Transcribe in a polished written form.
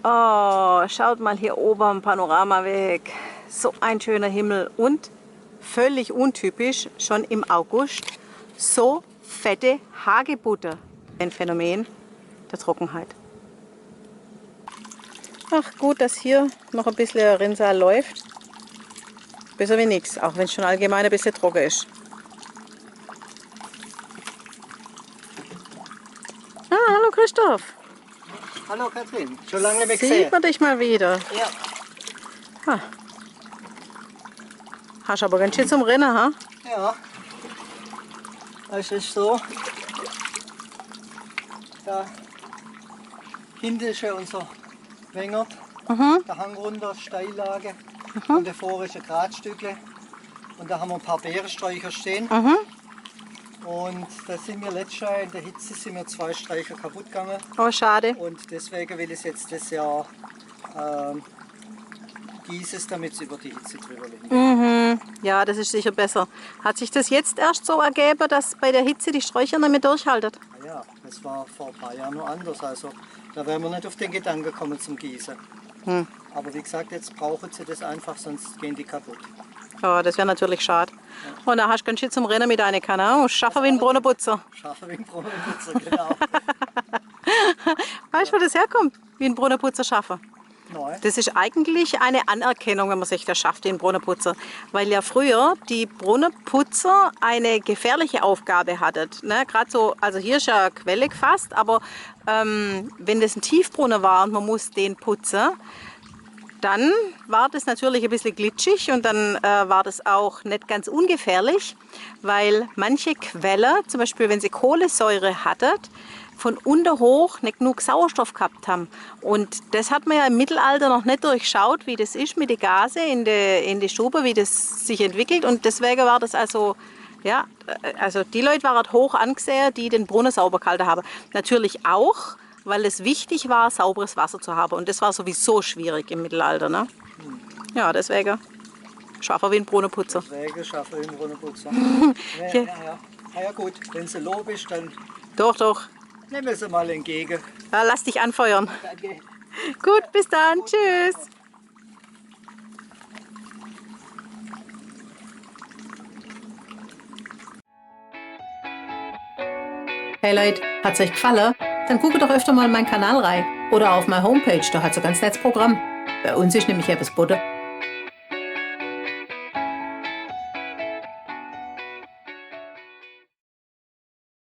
Oh, schaut mal hier oben am Panoramaweg. So ein schöner Himmel und völlig untypisch, schon im August, so fette Hagebutter. Ein Phänomen der Trockenheit. Ach gut, dass hier noch ein bisschen Rinnsal läuft. Besser wie nichts, auch wenn es schon allgemein ein bisschen trocken ist. Ah, hallo Christoph. Hallo Katrin, schon lange nicht gesehen. Sieht man dich mal wieder. Ja. Ah. Hast aber ganz schön zum Rennen, ha? Ja. Es ist so, da hinten ist ja unser Wengert, der Hang runter, Steillage und davor ist ein Gratstückle und da haben wir ein paar Beerensträucher stehen. Und da sind wir letztes Jahr in der Hitze 2 Sträucher kaputt gegangen. Oh, schade. Und deswegen will ich jetzt das Jahr gießen, damit es über die Hitze drüber liegt. Ja, das ist sicher besser. Hat sich das jetzt erst so ergeben, dass bei der Hitze die Sträucher nicht mehr durchhalten? Ja, das war vor ein paar Jahren noch anders. Also da wären wir nicht auf den Gedanken gekommen zum Gießen. Aber wie gesagt, jetzt brauchen sie das einfach, sonst gehen die kaputt. Ja, das wäre natürlich schade. Und da hast du ganz schön zum Rennen mit einer Kanne. Schaffen wie ein Brunnenputzer. Schaffen wie ein Brunnenputzer, genau. Weißt du, wo das herkommt? Wie ein Brunnenputzer schaffen? Nein. Das ist eigentlich eine Anerkennung, wenn man sich das schafft, den Brunnenputzer. Weil ja früher die Brunnenputzer eine gefährliche Aufgabe hatten. Ne? Gerade so, also hier ist ja eine Quelle gefasst, aber wenn das ein Tiefbrunnen war und man muss den putzen, dann war das natürlich ein bisschen glitschig und dann war das auch nicht ganz ungefährlich, weil manche Quellen, zum Beispiel wenn sie Kohlensäure hatten, von unten hoch nicht genug Sauerstoff gehabt haben. Und das hat man ja im Mittelalter noch nicht durchschaut, wie das ist mit den Gasen in die Stube, wie das sich entwickelt. Und deswegen war das also, ja, also die Leute waren hoch angesehen, die den Brunnen sauber gehalten haben. Natürlich auch, weil es wichtig war, sauberes Wasser zu haben. Und das war sowieso schwierig im Mittelalter. Ne? Ja, deswegen schaffen wir einen Brunnenputzer. Deswegen schaffen wir einen Brunnenputzer. Ja, gut, wenn sie Lob ist, dann Doch, doch. nehmen sie mal entgegen. Ja, lass dich anfeuern. Danke. Gut, bis dann. Tschüss. Hey Leute, hat's euch gefallen? Dann guckt doch öfter mal in meinen Kanal rein. Oder auf meine Homepage, da hat's ein ganz nettes Programm. Bei uns ist nämlich etwas Butter.